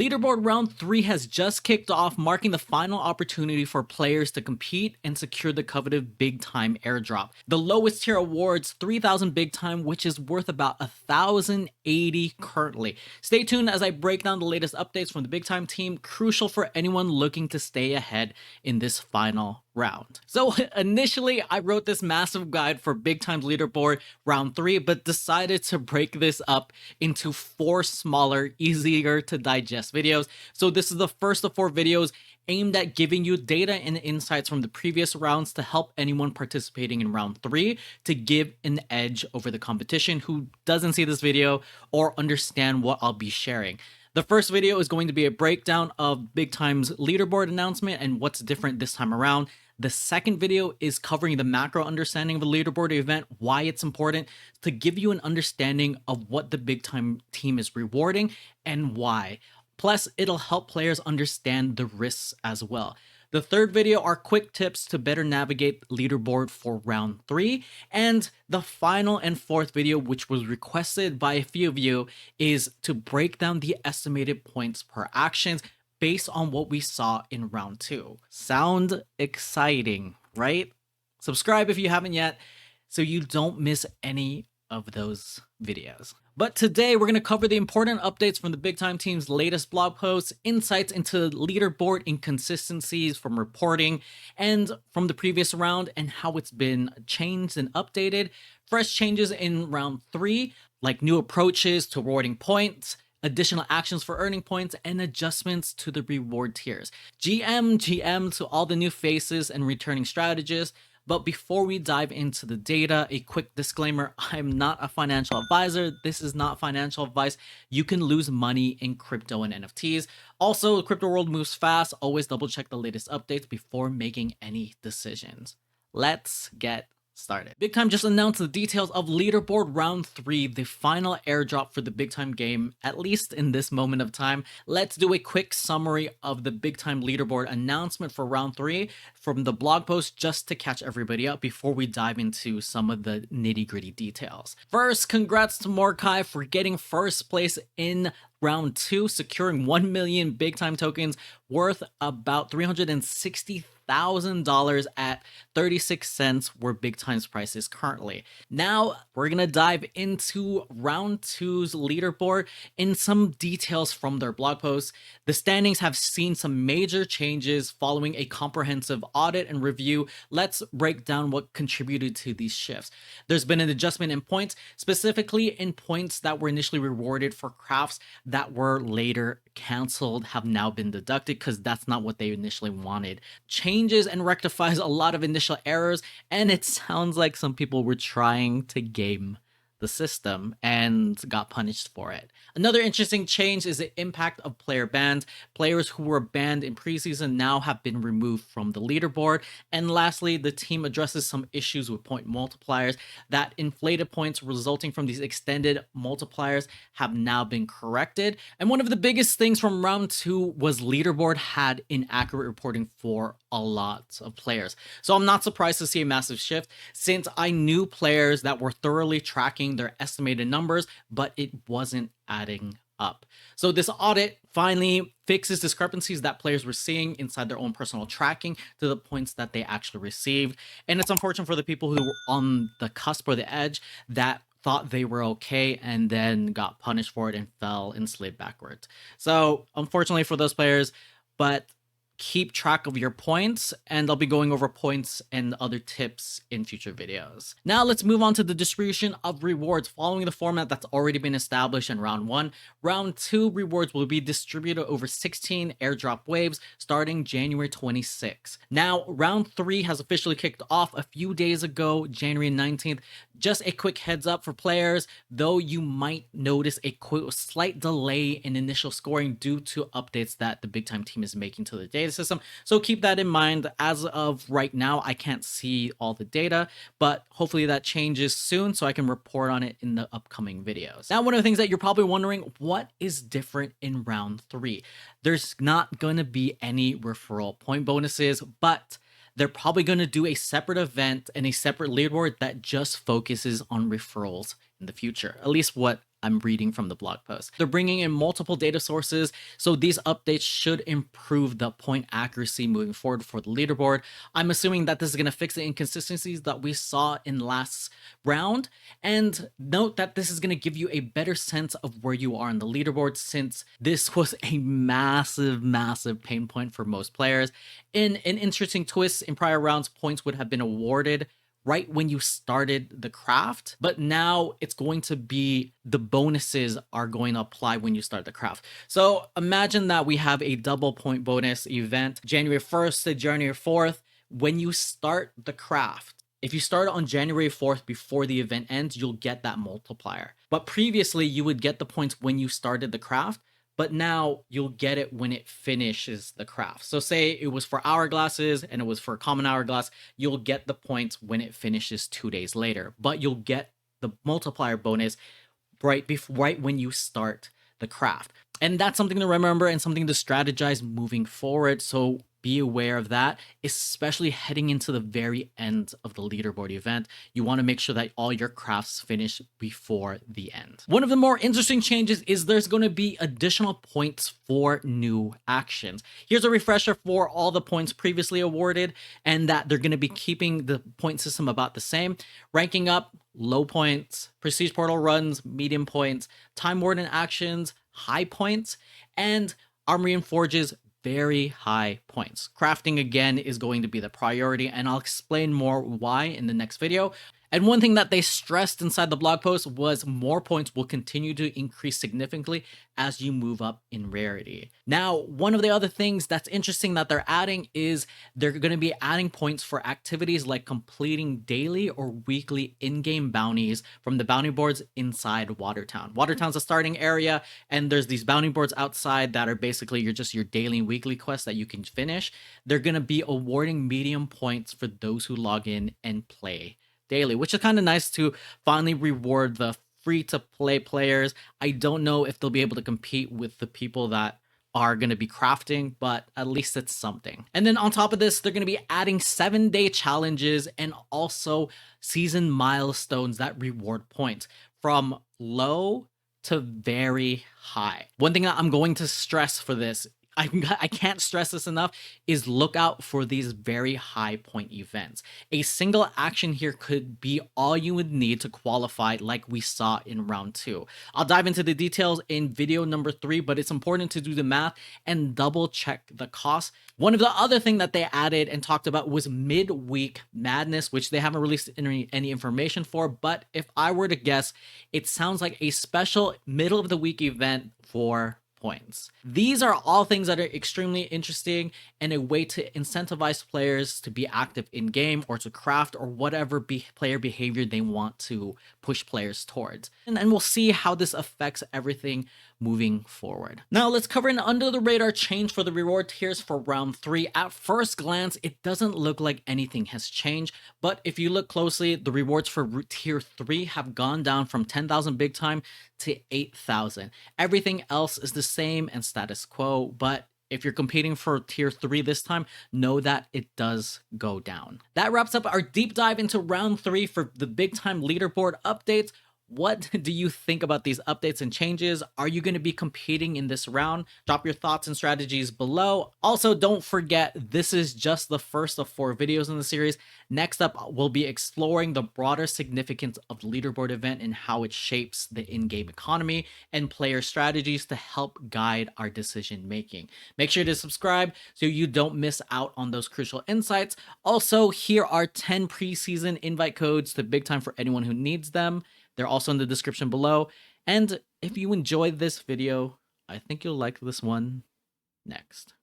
Leaderboard round 3 has just kicked off, marking the final opportunity for players to compete and secure the coveted Big Time airdrop. The lowest tier awards 3,000 Big Time, which is worth about 1,080 currently. Stay tuned as I break down the latest updates from the Big Time team, crucial for anyone looking to stay ahead in this final round. So initially, I wrote this massive guide for Big Time's leaderboard round 3, but decided to break this up into 4 smaller, easier to digest videos. So this is the first of 4 videos aimed at giving you data and insights from the previous rounds to help anyone participating in round 3 to give an edge over the competition who doesn't see this video or understand what I'll be sharing. The first video is going to be a breakdown of Big Time's leaderboard announcement and what's different this time around. The second video is covering the macro understanding of a leaderboard event, why it's important, to give you an understanding of what the Big Time team is rewarding and why. Plus, it'll help players understand the risks as well. The third video are quick tips to better navigate leaderboard for round 3. And the final and fourth video, which was requested by a few of you, is to break down the estimated points per actions based on what we saw in round 2. Sound exciting, right? Subscribe if you haven't yet so you don't miss any of those videos. But today we're going to cover the important updates from the Big Time team's latest blog posts, insights into leaderboard inconsistencies from reporting and from the previous round and how it's been changed and updated, fresh changes in round 3, like new approaches to rewarding points, additional actions for earning points, and adjustments to the reward tiers. GM to all the new faces and returning strategists. But before we dive into the data, a quick disclaimer: I'm not a financial advisor. This is not financial advice. You can lose money in crypto and NFTs. Also, the crypto world moves fast. Always double check the latest updates before making any decisions. Let's get started. Big Time just announced the details of leaderboard round 3, the final airdrop for the Big Time game, at least in this moment of time. Let's do a quick summary of the Big Time leaderboard announcement for round 3 from the blog post, just to catch everybody up before we dive into some of the nitty-gritty details. First, congrats to Morkai for getting first place in round 2, securing 1 million Big Time tokens worth about $360,000 at 36 cents, where Big Time's price is currently. Now we're gonna dive into round 2's leaderboard in some details from their blog posts. The standings have seen some major changes following a comprehensive audit and review. Let's break down what contributed to these shifts. There's been an adjustment in points, specifically in points that were initially rewarded for crafts that were later canceled have now been deducted because that's not what they initially wanted. Changes and rectifies a lot of initial errors, and it sounds like some people were trying to game the system and got punished for it. Another interesting change is the impact of player bans. Players who were banned in preseason now have been removed from the leaderboard. And lastly, the team addresses some issues with point multipliers. That inflated points resulting from these extended multipliers have now been corrected. And one of the biggest things from round 2 was leaderboard had inaccurate reporting for a lot of players. So I'm not surprised to see a massive shift, since I knew players that were thoroughly tracking their estimated numbers, but it wasn't adding up. So this audit finally fixes discrepancies that players were seeing inside their own personal tracking to the points that they actually received. And it's unfortunate for the people who were on the cusp or the edge that thought they were okay and then got punished for it and fell and slid backwards. So unfortunately for those players, but keep track of your points, and I'll be going over points and other tips in future videos. Now let's move on to the distribution of rewards following the format that's already been established in round 1. Round 2 rewards will be distributed over 16 airdrop waves starting January 26. Now round 3 has officially kicked off a few days ago, January 19th. Just a quick heads up for players, though you might notice a slight delay in initial scoring due to updates that the Big Time team is making to the data system. So keep that in mind. As of right now, I can't see all the data, but hopefully that changes soon so I can report on it in the upcoming videos. Now, one of the things that you're probably wondering, what is different in round 3? There's not going to be any referral point bonuses, but they're probably going to do a separate event and a separate leaderboard that just focuses on referrals in the future. At least what I'm reading from the blog post. They're bringing in multiple data sources, so these updates should improve the point accuracy moving forward for the leaderboard. I'm assuming that this is going to fix the inconsistencies that we saw in last round, and note that this is going to give you a better sense of where you are on the leaderboard, since this was a massive pain point for most players. In an interesting twist, in prior rounds, points would have been awarded right when you started the craft, but now it's going to be the bonuses are going to apply when you start the craft. So imagine that we have a double point bonus event January 1st to January 4th. When you start the craft, if you start on January 4th before the event ends, you'll get that multiplier. But previously you would get the points when you started the craft, but now you'll get it when it finishes the craft. So say it was for hourglasses and it was for a common hourglass, you'll get the points when it finishes 2 days later, but you'll get the multiplier bonus right when you start the craft. And that's something to remember and something to strategize moving forward. So be aware of that, especially heading into the very end of the leaderboard event. You want to make sure that all your crafts finish before the end. One of the more interesting changes is there's going to be additional points for new actions. Here's a refresher for all the points previously awarded, and that they're going to be keeping the point system about the same. Ranking up, low points, prestige portal runs, medium points, time warden actions, high points, and armory and forges, very high points. Crafting again is going to be the priority, and I'll explain more why in the next video. And one thing that they stressed inside the blog post was more points will continue to increase significantly as you move up in rarity. Now, one of the other things that's interesting that they're adding is they're going to be adding points for activities like completing daily or weekly in-game bounties from the bounty boards inside Watertown. Watertown's a starting area, and there's these bounty boards outside that are basically your daily and weekly quests that you can finish. They're going to be awarding medium points for those who log in and play daily, which is kind of nice to finally reward the free-to-play players. I don't know if they'll be able to compete with the people that are going to be crafting, but at least it's something. And then on top of this, they're going to be adding 7-day challenges and also season milestones that reward points from low to very high. One thing that I'm going to stress for this, I can't stress this enough, is look out for these very high point events. A single action here could be all you would need to qualify, like we saw in round 2. I'll dive into the details in video number 3, but it's important to do the math and double check the cost. One of the other things that they added and talked about was midweek madness, which they haven't released any information for, but if I were to guess, it sounds like a special middle of the week event for points. These are all things that are extremely interesting and a way to incentivize players to be active in game or to craft or whatever player behavior they want to push players towards. And then we'll see how this affects everything moving forward. Now let's cover an under the radar change for the reward tiers for round 3. At first glance, it doesn't look like anything has changed, but if you look closely, the rewards for tier 3 have gone down from 10,000 big time to 8,000. Everything else is the same and status quo, but if you're competing for tier 3 this time, know that it does go down. That wraps up our deep dive into round 3 for the big time leaderboard updates. What do you think about these updates and changes? Are you going to be competing in this round? Drop your thoughts and strategies below. Also, don't forget, this is just the first of 4 videos in the series. Next up, we'll be exploring the broader significance of the leaderboard event and how it shapes the in-game economy and player strategies to help guide our decision making. Make sure to subscribe so you don't miss out on those crucial insights. Also, here are 10 preseason invite codes to Big Time for anyone who needs them. They're also in the description below. And if you enjoyed this video, I think you'll like this one next.